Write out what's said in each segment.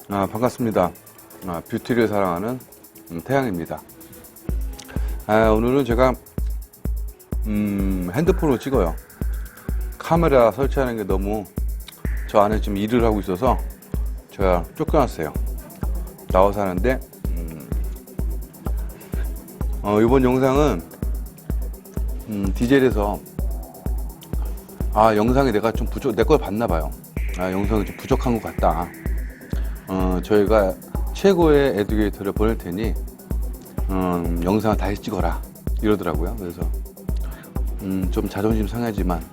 반갑습니다. 뷰티를 사랑하는 태양입니다. 오늘은 제가 핸드폰으로 찍어요. 카메라 설치하는 게 너무 저 안에 지금 일을 하고 있어서 제가 쫓겨났어요. 나와서 하는데 이번 영상은 디젤에서 영상이 내가 좀 내 걸 봤나봐요. 영상이 좀 부족한 것 같다. 저희가 최고의 에듀케이터를 보낼 테니 영상을 다시 찍어라 이러더라고요. 그래서 좀 자존심 상하지만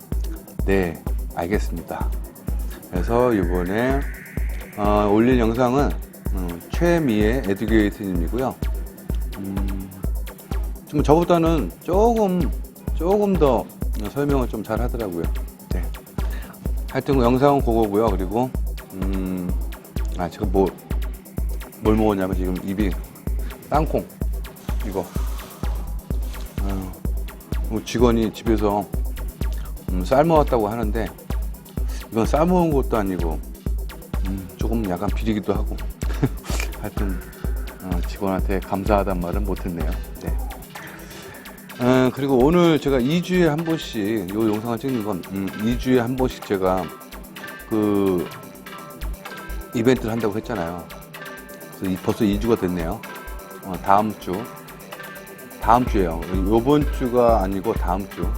네, 알겠습니다. 그래서 이번에 올릴 영상은 최미의 에듀케이터님이고요. 지금 저보다는 조금 더 설명을 좀 잘 하더라고요. 네. 하여튼 영상은 그거고요. 그리고 제가 뭘 먹었냐면 지금 입이 땅콩 이거 직원이 집에서 삶아왔다고 하는데 이건 삶아온 것도 아니고 조금 약간 비리기도 하고 하여튼 직원한테 감사하단 말은 못했네요. 네. 그리고 오늘 제가 2주에 한 번씩 이 영상을 찍는 건 2주에 한 번씩 제가 그 이벤트를 한다고 했잖아요. 그래서 벌써 2주가 됐네요. 다음 주에요. 요번 주가 아니고 다음 주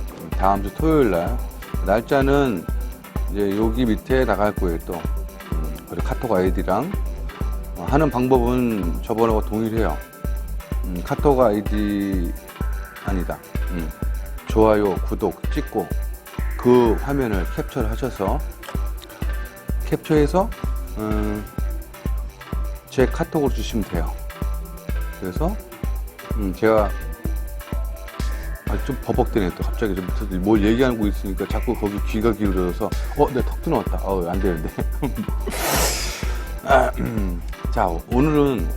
토요일 날. 날짜는 이제 여기 밑에 나갈 거예요, 또. 그리고 카톡 아이디랑 하는 방법은 저번하고 동일해요. 카톡 아이디 아니다. 좋아요, 구독 찍고 그 화면을 캡처를 하셔서 캡처해서 제 카톡으로 주시면 돼요. 그래서 제가 좀 버벅대네. 또 갑자기 좀 뭘 얘기하고 있으니까 자꾸 거기 귀가 기울어서 내 턱 들어왔다. 안 되는데. 자, 오늘은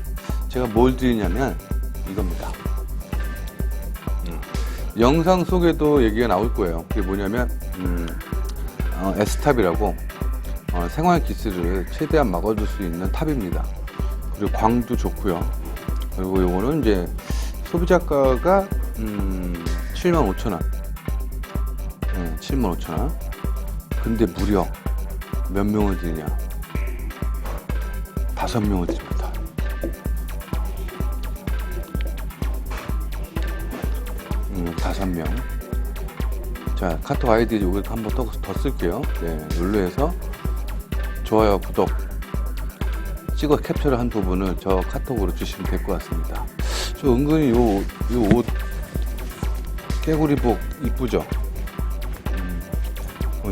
제가 뭘 드리냐면 이겁니다. 영상 속에도 얘기가 나올 거예요. 그게 뭐냐면 S탑이라고 생활 기스를 최대한 막아줄 수 있는 탑입니다. 그리고 광도 좋고요. 그리고 요거는 이제 소비자가가 75,000원. 75,000원. 근데 무려 몇 명을 드리냐? 5명을 드립니다. 다섯 명. 자, 카톡 아이디 여기 한번 더 쓸게요. 네, 눌러서 좋아요, 구독 찍어 캡처를 한 부분을 저 카톡으로 주시면 될 것 같습니다. 저 은근히 요 옷 깨구리복 이쁘죠?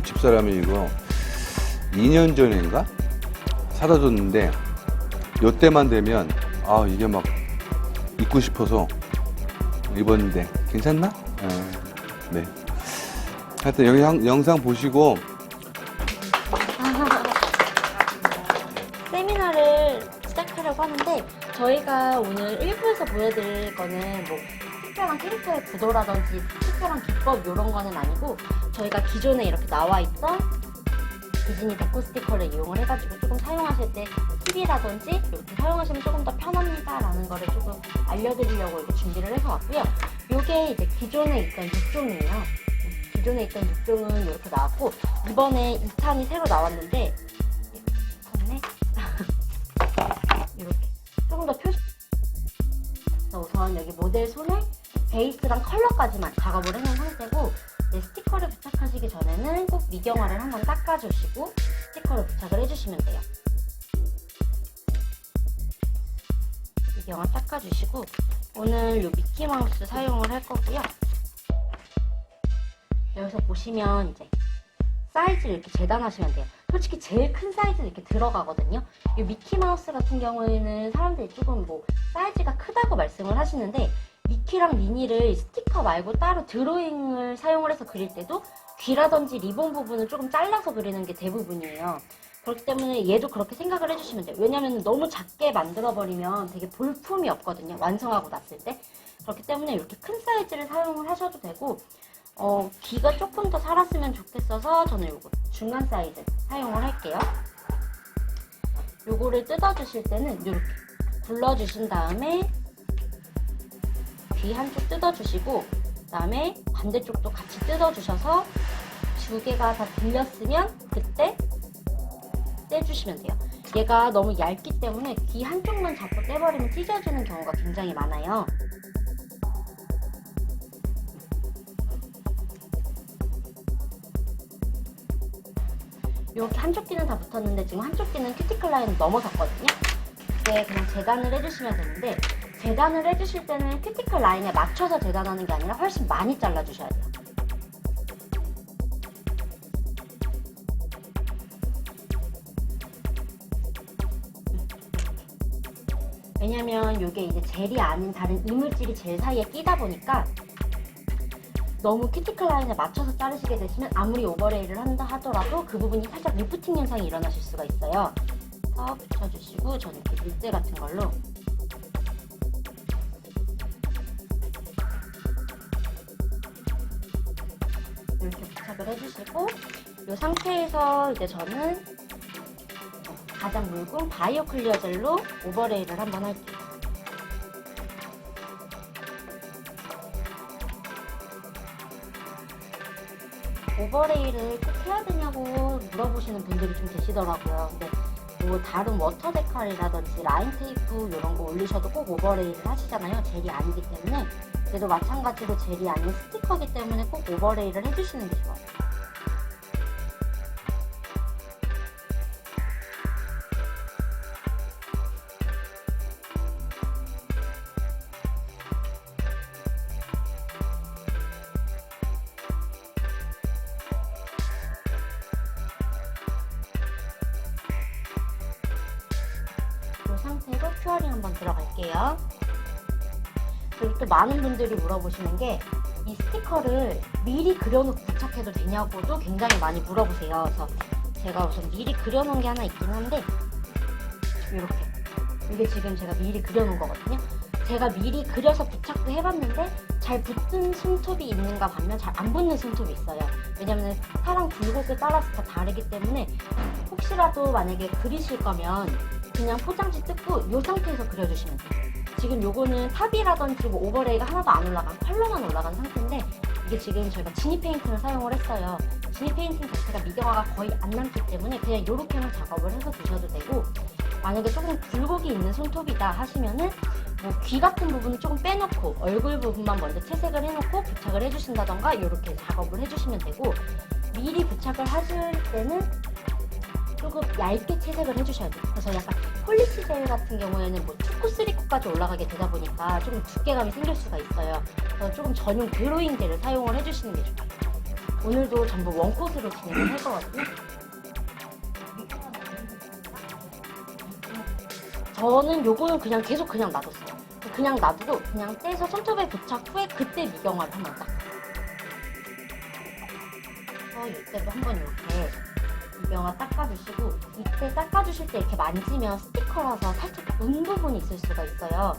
집사람이 이거 2년 전인가 사다 줬는데 요때만 되면 이게 막 입고 싶어서 입었는데 괜찮나? 네. 하여튼 여기 영상 보시고 세미나를 시작하려고 하는데 저희가 오늘 1부에서 보여드릴 거는 뭐 특별한 캐릭터의 구도라든지 특별한 기법 이런 거는 아니고 저희가 기존에 이렇게 나와 있던 디즈니 데코 스티커를 이용을 해가지고 조금 사용하실 때 팁이라든지 이렇게 사용하시면 조금 더 편합니다 라는 거를 조금 알려드리려고 이렇게 준비를 해서 왔고요. 요게 이제 기존에 있던 6종이에요. 기존에 있던 6종은 이렇게 나왔고 이번에 2탄이 새로 나왔는데 이렇게 조금 더 표시. 우선 여기 모델 손에 베이스랑 컬러까지만 작업을 해놓은 상태고 스티커를 부착하시기 전에는 꼭 미경화를 한번 닦아주시고 스티커를 부착을 해주시면 돼요. 미경화 닦아주시고 오늘 요 미키마우스 사용을 할 거고요. 여기서 보시면 이제 사이즈를 이렇게 재단하시면 돼요. 솔직히 제일 큰 사이즈는 이렇게 들어가거든요. 이 미키마우스 같은 경우에는 사람들이 조금 뭐 사이즈가 크다고 말씀을 하시는데 미키랑 미니를 스티커 말고 따로 드로잉을 사용을 해서 그릴 때도 귀라든지 리본 부분을 조금 잘라서 그리는 게 대부분이에요. 그렇기 때문에 얘도 그렇게 생각을 해주시면 돼요. 왜냐면 너무 작게 만들어버리면 되게 볼품이 없거든요. 완성하고 났을 때. 그렇기 때문에 이렇게 큰 사이즈를 사용을 하셔도 되고 귀가 조금 더 살았으면 좋겠어서 저는 이거 중간 사이즈 사용을 할게요. 요거를 뜯어주실 때는 이렇게 굴러주신 다음에 귀 한쪽 뜯어주시고 그다음에 반대쪽도 같이 뜯어주셔서 두 개가 다 들렸으면 그때 떼주시면 돼요. 얘가 너무 얇기 때문에 귀 한쪽만 잡고 떼버리면 찢어지는 경우가 굉장히 많아요. 이렇게 한쪽 귀는 다 붙었는데 지금 한쪽 귀는 큐티클 라인을 넘어섰거든요. 이제 그냥 재단을 해주시면 되는데 재단을 해주실 때는 큐티클 라인에 맞춰서 재단하는 게 아니라 훨씬 많이 잘라주셔야 돼요. 왜냐면 이게 이제 젤이 아닌 다른 이물질이 젤 사이에 끼다 보니까 너무 큐티클 라인에 맞춰서 자르시게 되시면 아무리 오버레이를 한다 하더라도 그 부분이 살짝 리프팅 현상이 일어나실 수가 있어요. 그래서 붙여주시고 저는 이렇게 물때 같은 걸로 이렇게 부착을 해주시고 이 상태에서 이제 저는 가장 묽은 바이오 클리어 젤로 오버레이를 한번 할게요. 오버레이를 꼭 해야 되냐고 물어보시는 분들이 좀 계시더라고요. 근데 뭐 다른 워터 데칼이라든지 라인 테이프 이런 거 올리셔도 꼭 오버레이를 하시잖아요. 젤이 아니기 때문에. 그래도 마찬가지로 젤이 아닌 스티커기 때문에 꼭 오버레이를 해주시는 게 좋아요. 이 상태로 큐어링 한번 들어갈게요. 그리고 또 많은 분들이 물어보시는 게 이 스티커를 미리 그려놓고 부착해도 되냐고도 굉장히 많이 물어보세요. 그래서 제가 우선 미리 그려놓은 게 하나 있긴 한데 이렇게 이게 지금 제가 미리 그려놓은 거거든요. 제가 미리 그려서 부착도 해봤는데 잘 붙는 손톱이 있는가 반면 잘 안 붙는 손톱이 있어요. 왜냐면 사람 굴곡에 따라서 다 다르기 때문에 혹시라도 만약에 그리실 거면 그냥 포장지 뜯고 이 상태에서 그려주시면 돼요. 지금 요거는 탑이라든지 뭐 오버레이가 하나도 안 올라간 컬러만 올라간 상태인데 이게 지금 저희가 지니 페인팅을 사용을 했어요. 지니 페인팅 자체가 미경화가 거의 안 남기 때문에 그냥 요렇게만 작업을 해서 두셔도 되고 만약에 조금 굴곡이 있는 손톱이다 하시면은 뭐 귀 같은 부분은 조금 빼놓고 얼굴 부분만 먼저 채색을 해놓고 부착을 해주신다던가 이렇게 작업을 해주시면 되고 미리 부착을 하실 때는 조금 얇게 채색을 해주셔야 돼요. 그래서 약간 폴리시 젤 같은 경우에는 뭐 2코, 3코까지 올라가게 되다 보니까 조금 두께감이 생길 수가 있어요. 그래서 조금 전용 드로잉 젤을 사용을 해주시는 게 좋아요. 오늘도 전부 원코트로 진행을 할 거거든요. 저는 요거는 그냥 계속 그냥 놔뒀어요. 그냥 놔두고 그냥 떼서 손톱에 부착 후에 그때 미경화를 한번 딱. 그래서 이때도 한번 이렇게 미경화 닦아주시고 이때 닦아주실 때 이렇게 만지면 스티커라서 살짝 운 부분이 있을 수가 있어요.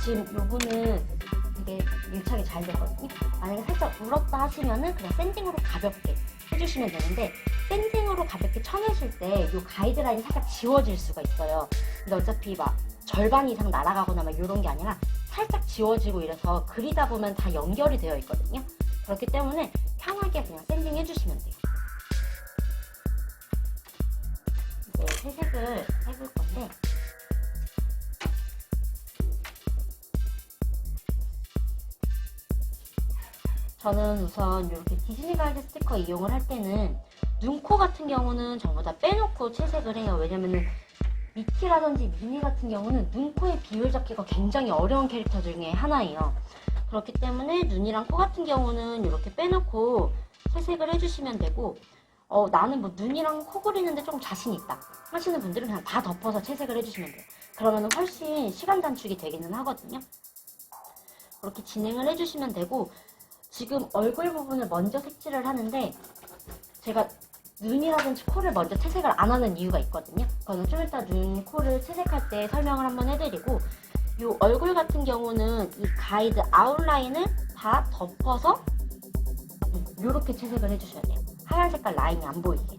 지금 요거는 되게 밀착이 잘 되거든요. 만약에 살짝 울었다 하시면은 그냥 샌딩으로 가볍게 해주시면 되는데 샌딩으로 가볍게 쳐내실 때 요 가이드라인이 살짝 지워질 수가 있어요. 근데 어차피 막 절반 이상 날아가거나 막 이런 게 아니라 살짝 지워지고 이래서 그리다 보면 다 연결이 되어 있거든요. 그렇기 때문에 편하게 그냥 샌딩 해주시면 돼요. 이제 채색을 해볼 건데 저는 우선 이렇게 디즈니 가이드 스티커 이용을 할 때는 눈, 코 같은 경우는 전부 다 빼놓고 채색을 해요. 왜냐면은 미키라든지 미니 같은 경우는 눈, 코의 비율 잡기가 굉장히 어려운 캐릭터 중에 하나예요. 그렇기 때문에 눈이랑 코 같은 경우는 이렇게 빼놓고 채색을 해주시면 되고 나는 뭐 눈이랑 코 그리는데 조금 자신 있다 하시는 분들은 그냥 다 덮어서 채색을 해주시면 돼요. 그러면 훨씬 시간 단축이 되기는 하거든요. 그렇게 진행을 해주시면 되고 지금 얼굴 부분을 먼저 색칠을 하는데 제가 눈이라든지 코를 먼저 채색을 안 하는 이유가 있거든요. 그거는 좀 이따 눈, 코를 채색할 때 설명을 한번 해드리고 이 얼굴 같은 경우는 이 가이드 아웃라인을 다 덮어서 이렇게 채색을 해주셔야 돼요. 하얀 색깔 라인이 안 보이게.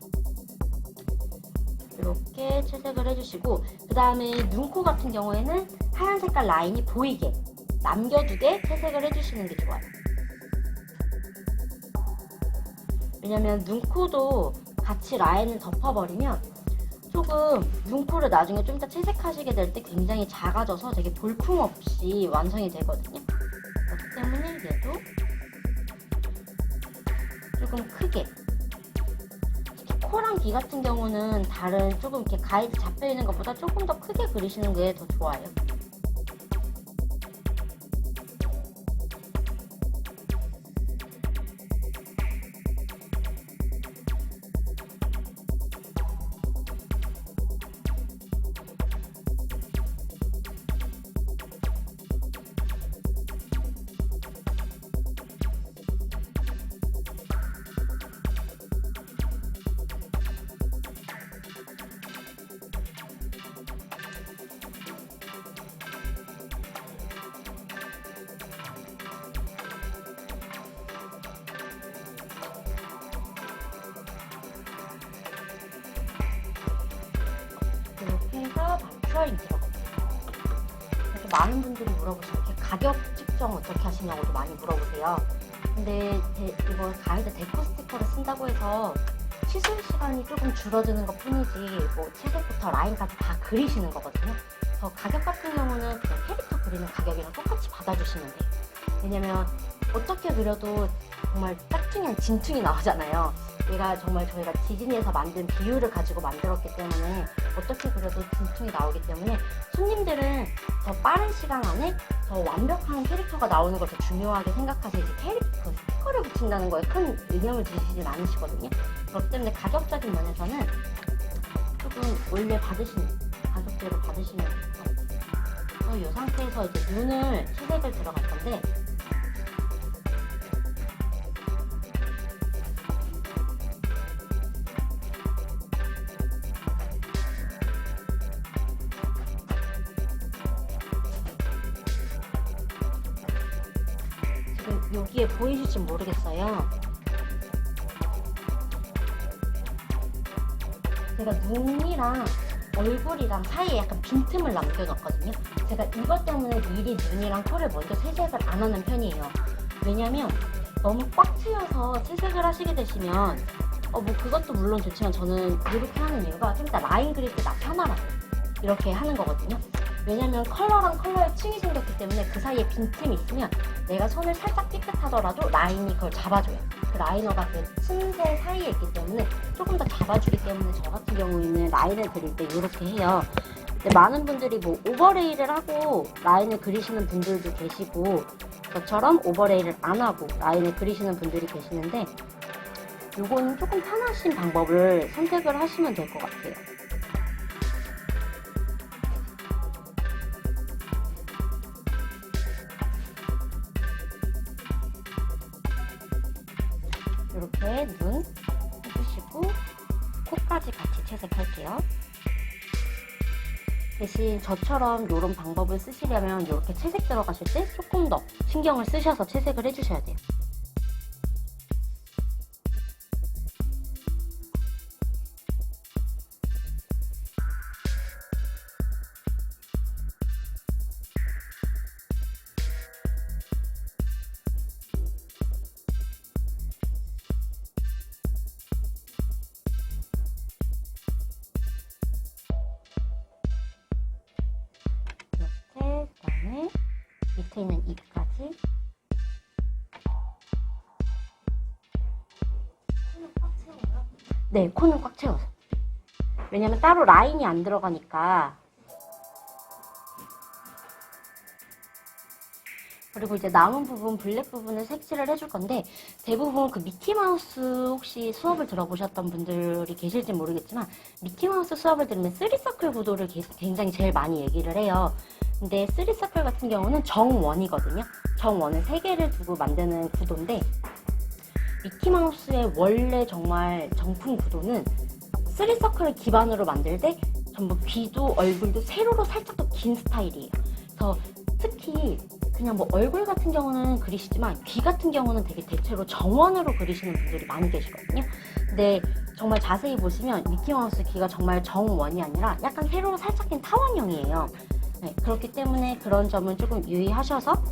이렇게 채색을 해주시고, 그 다음에 눈코 같은 경우에는 하얀 색깔 라인이 보이게 남겨두게 채색을 해주시는 게 좋아요. 왜냐면 눈코도 같이 라인을 덮어버리면 조금 눈코를 나중에 좀 이따 채색하시게 될 때 굉장히 작아져서 되게 볼품없이 완성이 되거든요. 그렇기 때문에 얘도 조금 크게, 특히 코랑 귀 같은 경우는 다른 조금 이렇게 가이드 잡혀있는 것보다 조금 더 크게 그리시는 게 더 좋아요. 이렇게 해서 마추얼링 들어갑니다. 그래서 많은 분들이 물어보시는 게 가격 측정 어떻게 하시냐고도 많이 물어보세요. 근데 이거 가이드 데코 스티커를 쓴다고 해서 시술 시간이 조금 줄어드는 것 뿐이지 뭐 채색부터 라인까지 다 그리시는 거거든요. 그래서 가격 같은 경우는 그냥 캐릭터 그리는 가격이랑 똑같이 받아주시면 돼요. 왜냐면 어떻게 그려도 정말 짝퉁이랑 진퉁이 나오잖아요. 얘가 정말 저희가 디즈니에서 만든 비율을 가지고 만들었기 때문에 어떻게 그려도 진퉁이 나오기 때문에 손님들은 더 빠른 시간 안에 더 완벽한 캐릭터가 나오는 걸 더 중요하게 생각하시지 캐릭터 스티커를 붙인다는 거에 큰 의념을 두시진 않으시거든요. 그렇기 때문에 가격적인 면에서는 조금 원래 받으시는 가격대로 받으시면 돼요. 이 상태에서 이제 눈을 채색을 들어갈 건데, 지금 여기에 보이실지 모르겠어요. 제가 눈이랑 얼굴이랑 사이에 약간 빈틈을 남겨놨거든요. 제가 이것 때문에 미리 눈이랑 코를 먼저 채색을 안 하는 편이에요. 왜냐면 너무 꽉 채워서 채색을 하시게 되시면 뭐 그것도 물론 좋지만 저는 이렇게 하는 이유가 좀 이따 라인 그릴 때 나 편하라고 이렇게 하는 거거든요. 왜냐면 컬러랑 컬러의 층이 생겼기 때문에 그 사이에 빈틈이 있으면 내가 손을 살짝 삐끗하더라도 라인이 그걸 잡아줘요. 그 라이너가 그 틈새 사이에 있기 때문에 조금 더 잡아주기 때문에 저 같은 경우에는 라인을 그릴 때 이렇게 해요. 근데 많은 분들이 뭐 오버레이를 하고 라인을 그리시는 분들도 계시고 저처럼 오버레이를 안 하고 라인을 그리시는 분들이 계시는데 요거는 조금 편하신 방법을 선택을 하시면 될 것 같아요. 이렇게 눈 해주시고 코까지 같이 채색할게요. 대신 저처럼 이런 방법을 쓰시려면 이렇게 채색 들어가실 때 조금 더 신경을 쓰셔서 채색을 해주셔야 돼요. 그다음에 밑에 있는 입까지 코는 꽉 채워요? 네, 코는 꽉 채워서. 왜냐면 따로 라인이 안 들어가니까. 그리고 이제 남은 부분, 블랙 부분을 색칠을 해줄 건데 대부분 그 미키마우스 혹시 수업을 들어보셨던 분들이 계실지 모르겠지만 미키마우스 수업을 들으면 3서클 구도를 굉장히 제일 많이 얘기를 해요. 근데 3서클 같은 경우는 정원이거든요. 정원을 3개를 두고 만드는 구도인데 미키마우스의 원래 정말 정품 구도는 3서클을 기반으로 만들 때 전부 귀도 얼굴도 세로로 살짝 더 긴 스타일이에요. 그래서 특히 그냥 뭐 얼굴 같은 경우는 그리시지만 귀 같은 경우는 되게 대체로 정원으로 그리시는 분들이 많이 계시거든요. 근데 정말 자세히 보시면 미키마우스 귀가 정말 정원이 아니라 약간 세로 살짝 낀 타원형이에요. 네, 그렇기 때문에 그런 점은 조금 유의하셔서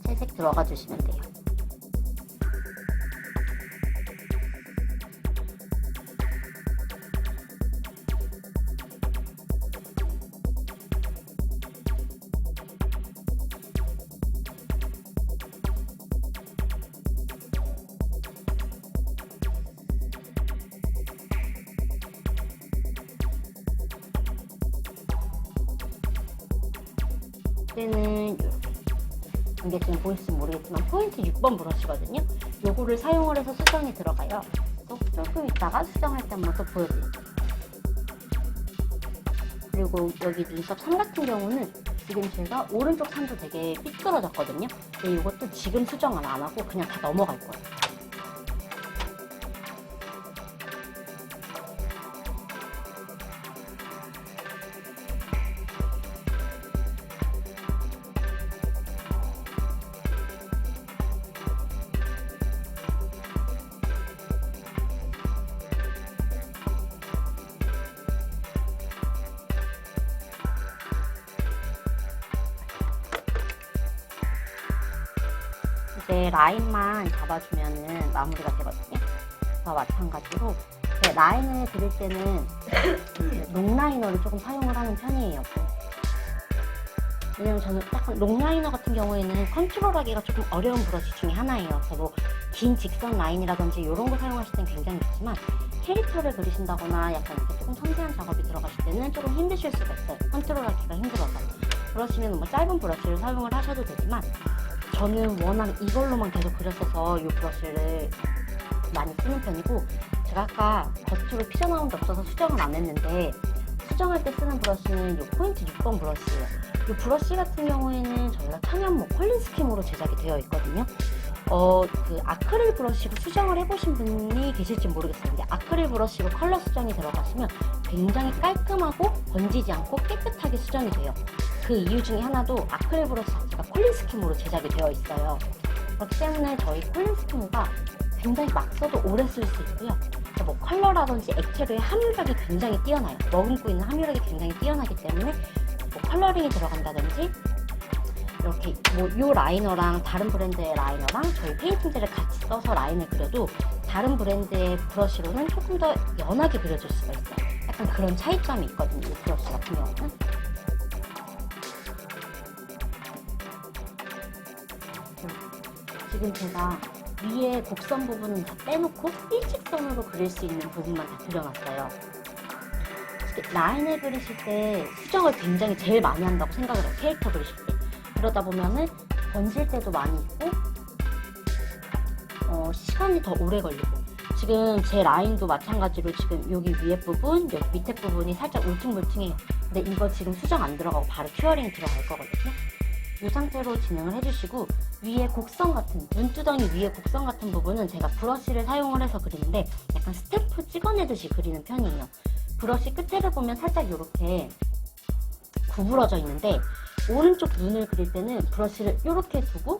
채색 들어가 주시면 돼요. 이때는 이게 지금 보일지 모르겠지만 포인트 6번 브러쉬거든요. 요거를 사용을 해서 수정이 들어가요. 그래서 조금 있다가 수정할 때 한번 또 보여드릴게요. 그리고 여기 눈썹 산 같은 경우는 지금 제가 오른쪽 산도 되게 삐뚤어졌거든요. 근데 이것도 지금 수정을 안 하고 그냥 다 넘어갈 거예요. 이제 라인만 잡아주면은 마무리가 되거든요. 그래서 마찬가지로 라인을 그릴 때는 롱라이너를 조금 사용을 하는 편이에요. 왜냐면 저는 약간 롱라이너 같은 경우에는 컨트롤하기가 조금 어려운 브러쉬 중에 하나예요. 그래서 뭐 긴 직선 라인이라든지 이런 거 사용하실 땐 굉장히 좋지만 캐릭터를 그리신다거나 약간 이렇게 조금 섬세한 작업이 들어가실 때는 조금 힘드실 수가 있어요. 컨트롤하기가 힘들어서. 그러시면 뭐 짧은 브러쉬를 사용을 하셔도 되지만 저는 워낙 이걸로만 계속 그렸어서 이 브러쉬를 많이 쓰는 편이고, 제가 아까 겉으로 피져나온 게 없어서 수정을 안 했는데 수정할 때 쓰는 브러쉬는 이 포인트 6번 브러쉬예요. 이 브러쉬 같은 경우에는 저희가 천연모 컬링 스킴으로 제작이 되어 있거든요. 그 아크릴 브러쉬로 수정을 해보신 분이 계실지 모르겠어요. 근데 아크릴 브러쉬로 컬러 수정이 들어가시면 굉장히 깔끔하고 번지지 않고 깨끗하게 수정이 돼요. 그 이유 중에 하나도 아크릴 브러쉬 자체가 컬링 스킴으로 제작이 되어 있어요. 그렇기 때문에 저희 컬링 스킴가 굉장히 막 써도 오래 쓸 수 있고요. 뭐 컬러라든지 액체류의 함유력이 굉장히 뛰어나요. 머금고 있는 함유력이 굉장히 뛰어나기 때문에 뭐 컬러링이 들어간다든지 이렇게 뭐 요 라이너랑 다른 브랜드의 라이너랑 저희 페인팅제를 같이 써서 라인을 그려도 다른 브랜드의 브러쉬로는 조금 더 연하게 그려줄 수가 있어요. 약간 그런 차이점이 있거든요. 이 브러쉬 같은 경우는. 지금 제가 위에 곡선 부분은 다 빼놓고 일직선으로 그릴 수 있는 부분만 다 그려놨어요. 라인을 그리실 때 수정을 굉장히 제일 많이 한다고 생각을 해요. 캐릭터 그리실 때. 그러다 보면은 번질 때도 많이 있고 시간이 더 오래 걸리고, 지금 제 라인도 마찬가지로 지금 여기 위에 부분, 여기 밑에 부분이 살짝 울퉁불퉁해요. 근데 이거 지금 수정 안 들어가고 바로 큐어링 들어갈 거거든요. 이 상태로 진행을 해주시고, 위에 곡선 같은, 눈두덩이 위에 곡선 같은 부분은 제가 브러쉬를 사용을 해서 그리는데 약간 스탬프 찍어내듯이 그리는 편이에요. 브러쉬 끝에를 보면 살짝 이렇게 구부러져 있는데 오른쪽 눈을 그릴 때는 브러쉬를 이렇게 두고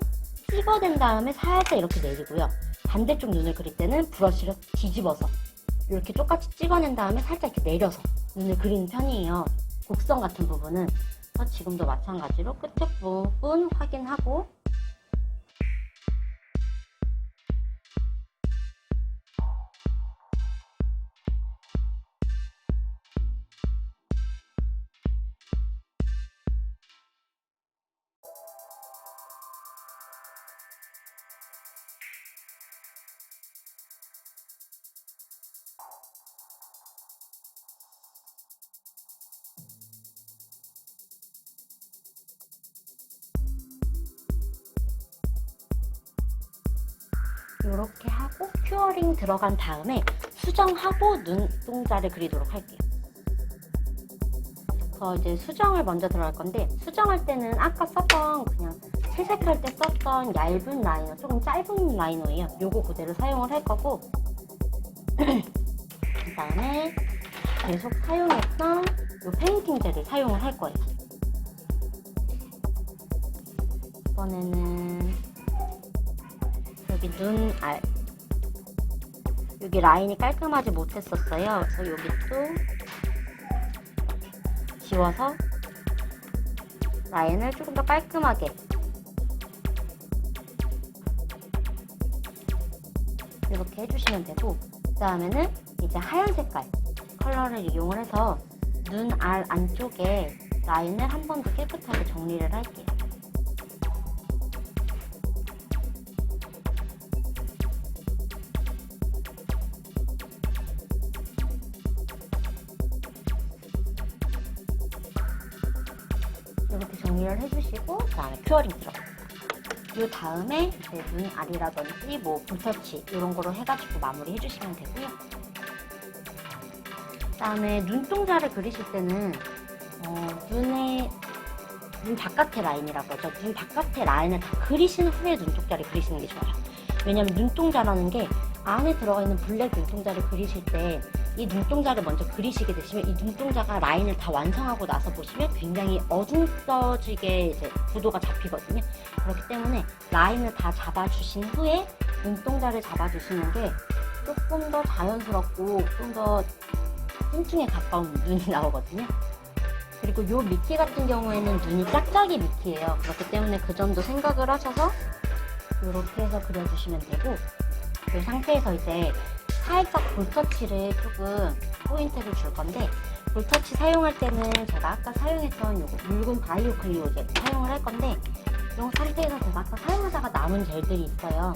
찍어낸 다음에 살짝 이렇게 내리고요. 반대쪽 눈을 그릴 때는 브러쉬를 뒤집어서 이렇게 똑같이 찍어낸 다음에 살짝 이렇게 내려서 눈을 그리는 편이에요. 곡선 같은 부분은. 그래서 지금도 마찬가지로 끝에 부분 확인하고 이렇게 하고 큐어링 들어간 다음에 수정하고 눈동자를 그리도록 할게요. 그래서 이제 수정을 먼저 들어갈 건데, 수정할 때는 아까 썼던 그냥 채색할 때 썼던 얇은 라이너, 조금 짧은 라이너예요. 요거 그대로 사용을 할 거고 그 다음에 계속 사용했던 요 페인팅 젤을 사용을 할 거예요. 이번에는 여기 눈알, 여기 라인이 깔끔하지 못했었어요. 그래서 여기 또 지워서 라인을 조금 더 깔끔하게 이렇게 해주시면 되고, 그 다음에는 이제 하얀 색깔 컬러를 이용을 해서 눈알 안쪽에 라인을 한 번 더 깨끗하게 정리를 할게요. 이렇게 정리를 해주시고, 그 다음에 큐어링 들어가요. 이 다음에 이제 눈알이라든지 뭐 볼터치 이런 거로 해가지고 마무리 해주시면 되고요. 그 다음에 눈동자를 그리실 때는 눈 바깥의 라인이라고 하죠. 눈 바깥의 라인을 다 그리신 후에 눈동자를 그리시는 게 좋아요. 왜냐면 눈동자라는 게 안에 들어가 있는 블랙 눈동자를 그리실 때 이 눈동자를 먼저 그리시게 되시면 이 눈동자가 라인을 다 완성하고 나서 보시면 굉장히 어둠떠지게 이제 구도가 잡히거든요. 그렇기 때문에 라인을 다 잡아주신 후에 눈동자를 잡아주시는 게 조금 더 자연스럽고 좀 더 뚱뚱에 가까운 눈이 나오거든요. 그리고 요 미키 같은 경우에는 눈이 짝짝이 미키예요. 그렇기 때문에 그 점도 생각을 하셔서 이렇게 해서 그려주시면 되고, 이 상태에서 이제 살짝 볼터치를 조금 포인트를 줄 건데, 볼터치 사용할 때는 제가 아까 사용했던 요거 묽은 바이오 클리오 젤 사용을 할 건데, 이 상태에서 제가 아까 사용하다가 남은 젤들이 있어요.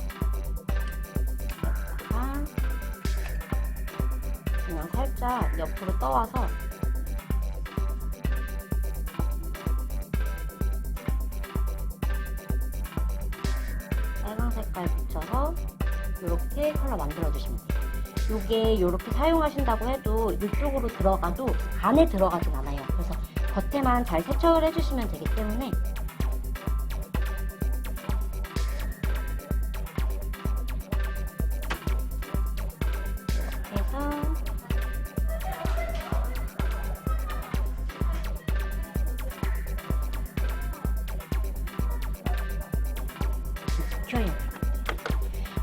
여기다가 그냥 살짝 옆으로 떠와서 빨강 색깔 붙여서 이렇게 컬러 만들어 주시면 돼요. 이게 이렇게 사용하신다고 해도 이쪽으로 들어가도 안에 들어가진 않아요. 그래서 겉에만 잘 세척을 해주시면 되기 때문에 이렇게 해서 큐어링.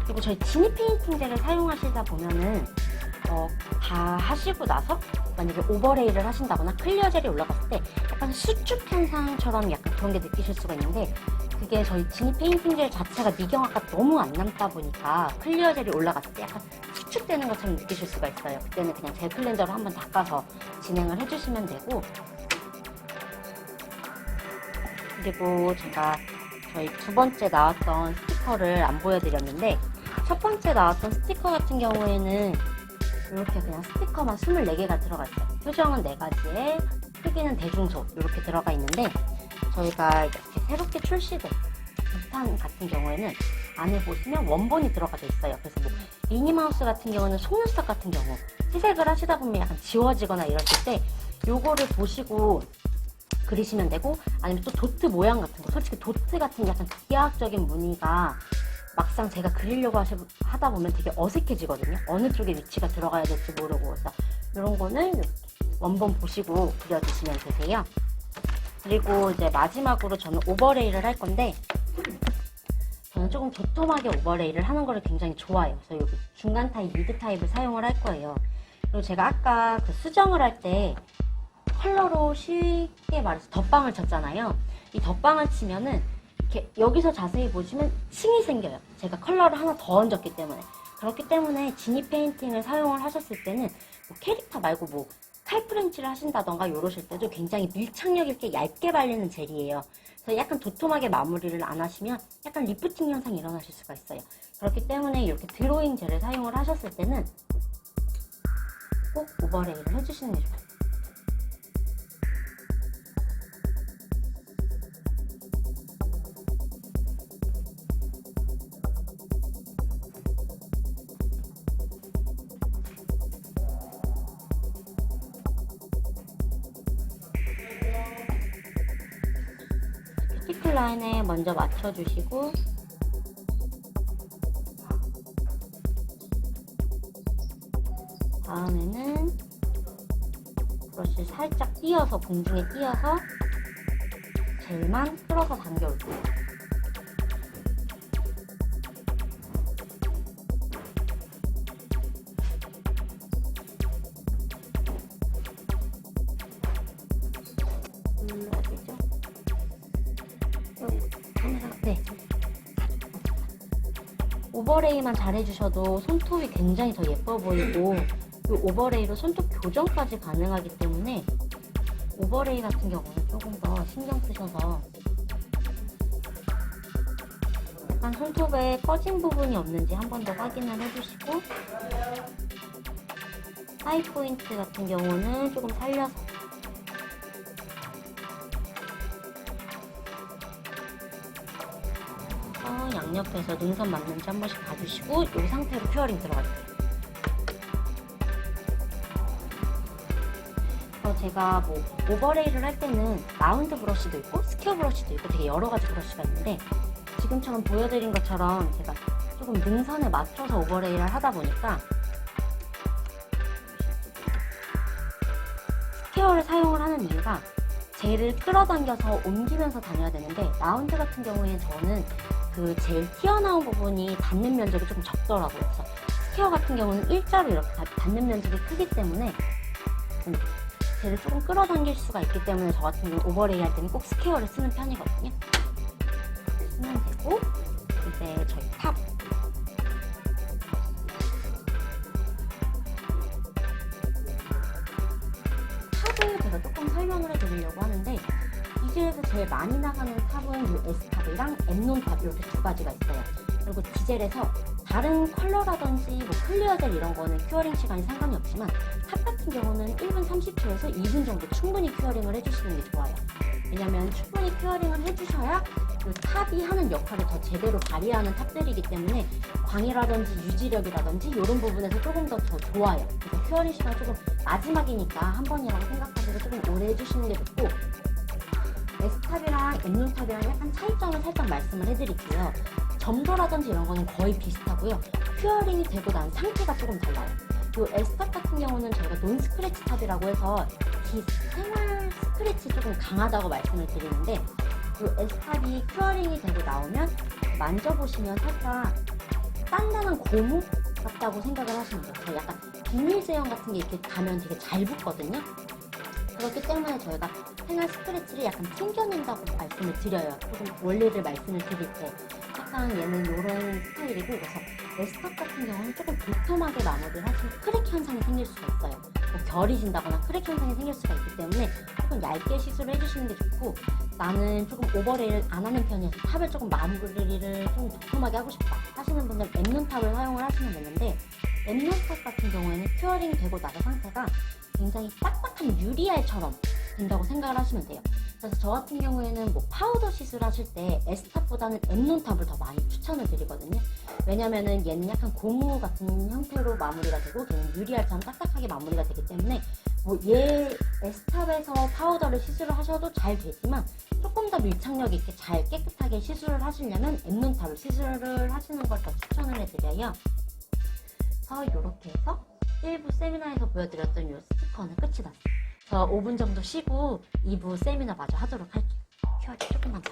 그리고 저희 지니 페인팅 젤을 사용하시다 보면은 다 하시고 나서 만약에 오버레이를 하신다거나 클리어 젤이 올라갔을 때 약간 수축 현상처럼 약간 그런 게 느끼실 수가 있는데, 그게 저희 지니 페인팅 젤 자체가 미경화가 너무 안 남다 보니까 클리어 젤이 올라갔을 때 약간 수축되는 것처럼 느끼실 수가 있어요. 그때는 그냥 젤 클렌저로 한번 닦아서 진행을 해주시면 되고, 그리고 제가 저희 두 번째 나왔던 스티커를 안 보여드렸는데, 첫 번째 나왔던 스티커 같은 경우에는 이렇게 그냥 스티커만 24개가 들어가 있어요. 표정은 4가지에 크기는 대중소 이렇게 들어가 있는데, 저희가 이렇게 새롭게 출시된 2탄 같은 경우에는 안에 보시면 원본이 들어가져 있어요. 그래서 뭐 미니마우스 같은 경우는 속눈썹 같은 경우 채색을 하시다 보면 약간 지워지거나 이러실 때 요거를 보시고 그리시면 되고, 아니면 또 도트 모양 같은 거, 솔직히 도트 같은 약간 기하학적인 무늬가 막상 제가 그리려고 하다 보면 되게 어색해지거든요. 어느 쪽에 위치가 들어가야 될지 모르고. 그래서 이런 거는 이렇게 원본 보시고 그려주시면 되세요. 그리고 이제 마지막으로 저는 오버레이를 할 건데, 저는 조금 도톰하게 오버레이를 하는 거를 굉장히 좋아해요. 그래서 여기 중간 타입, 미드 타입을 사용을 할 거예요. 그리고 제가 아까 그 수정을 할 때 컬러로 쉽게 말해서 덧방을 쳤잖아요. 이 덧방을 치면은 이렇게 여기서 자세히 보시면 층이 생겨요. 제가 컬러를 하나 더 얹었기 때문에. 그렇기 때문에 지니 페인팅을 사용을 하셨을 때는 뭐 캐릭터 말고 뭐 칼프렌치를 하신다던가 이러실 때도 굉장히 밀착력 있게 얇게 발리는 젤이에요. 그래서 약간 도톰하게 마무리를 안 하시면 약간 리프팅 현상이 일어나실 수가 있어요. 그렇기 때문에 이렇게 드로잉 젤을 사용을 하셨을 때는 꼭 오버레이를 해주시는 게 좋아요. 큐티클 라인에 먼저 맞춰주시고, 다음에는 브러쉬를 살짝 띄어서, 공중에 띄어서 젤만 끌어서 당겨올게요. 오버레이만 잘해주셔도 손톱이 굉장히 더 예뻐 보이고 이 오버레이로 손톱 교정까지 가능하기 때문에 오버레이 같은 경우는 조금 더 신경 쓰셔서 약간 손톱에 꺼진 부분이 없는지 한 번 더 확인을 해주시고 하이 포인트 같은 경우는 조금 살려서 양옆에서 눈썹 맞는지 한 번씩 봐주시고 이 상태로 큐어링 들어갈게요. 제가 뭐 오버레이를 할 때는 라운드 브러쉬도 있고 스퀘어 브러쉬도 있고 되게 여러 가지 브러쉬가 있는데 지금처럼 보여드린 것처럼 제가 조금 능선에 맞춰서 오버레이를 하다 보니까 스퀘어를 사용을 하는 이유가 젤을 끌어당겨서 옮기면서 다녀야 되는데 라운드 같은 경우에는 저는 그 젤 튀어나온 부분이 닿는 면적이 조금 적더라고요. 그래서 스퀘어 같은 경우는 일자로 이렇게 닿는 면적이 크기 때문에 젤을 조금 끌어당길 수가 있기 때문에 저 같은 경우는 오버레이 할 때는 꼭 스퀘어를 쓰는 편이거든요. 쓰면 되고 이제 저희 탑 탑을 제가 조금 설명을 해드리려고 하는데 디젤에서 제일 많이 나가는 탑은 이 S탑이랑 엠논탑 이렇게 두 가지가 있어요. 그리고 디젤에서 다른 컬러라든지 뭐 클리어 젤 이런 거는 큐어링 시간이 상관이 없지만 탑 같은 경우는 1분 30초에서 2분 정도 충분히 큐어링을 해주시는 게 좋아요. 왜냐면 충분히 큐어링을 해주셔야 그 탑이 하는 역할을 더 제대로 발휘하는 탑들이기 때문에 광이라든지 유지력이라든지 이런 부분에서 조금 더 좋아요. 그래서 큐어링 시간 조금 마지막이니까 한 번이라고 생각하시고 조금 오래 해주시는 게 좋고 S탑이랑 엠논탑이랑 약간 차이점을 살짝 말씀을 해드릴게요. 점도라든지 이런 거는 거의 비슷하고요. 큐어링이 되고 난 상태가 조금 달라요. 이 S탑 같은 경우는 저희가 논 스크래치 탑이라고 해서 생활 스크래치 조금 강하다고 말씀을 드리는데 이 S탑이 큐어링이 되고 나오면 만져보시면 살짝 단단한 고무 같다고 생각을 하시면 돼요. 약간 비닐 제형 같은 게 이렇게 가면 되게 잘 붙거든요. 그렇기 때문에 저희가 생활 스크래치를 약간 튕겨낸다고 말씀을 드려요. 조금 원리를 말씀을 드릴 때 약간 얘는 이런 스타일이고 그래서 S탑 같은 경우는 조금 도톰하게 마무리를 하시면 크랙 현상이 생길 수가 있어요. 뭐 결이 진다거나 크랙 현상이 생길 수가 있기 때문에 조금 얇게 시술을 해주시는 게 좋고 나는 조금 오버레이를 안 하는 편이어서 탑을 조금 마무리를 좀 도톰하게 하고 싶다 하시는 분들은 엠논탑을 사용을 하시면 되는데 엠논탑 같은 경우에는 큐어링이 되고 나서 상태가 굉장히 딱딱한 유리알처럼 된다고 생각을 하시면 돼요. 그래서 저 같은 경우에는 뭐 파우더 시술 하실 때 S탑보다는 엠논탑을 더 많이 추천을 드리거든요. 왜냐면은 얘는 약간 고무 같은 형태로 마무리가 되고 걔는 유리알처럼 딱딱하게 마무리가 되기 때문에 뭐 얘 S탑에서 파우더를 시술을 하셔도 잘 되지만 조금 더 밀착력 있게 잘 깨끗하게 시술을 하시려면 엠논탑을 시술을 하시는 걸 더 추천을 해드려요. 그래서 이렇게 해서 1부 세미나에서 보여드렸던 이 스티커는 끝이 났어요. 저 5분 정도 쉬고 2부 세미나 마저 하도록 할게요. 큐어링 조금만 더.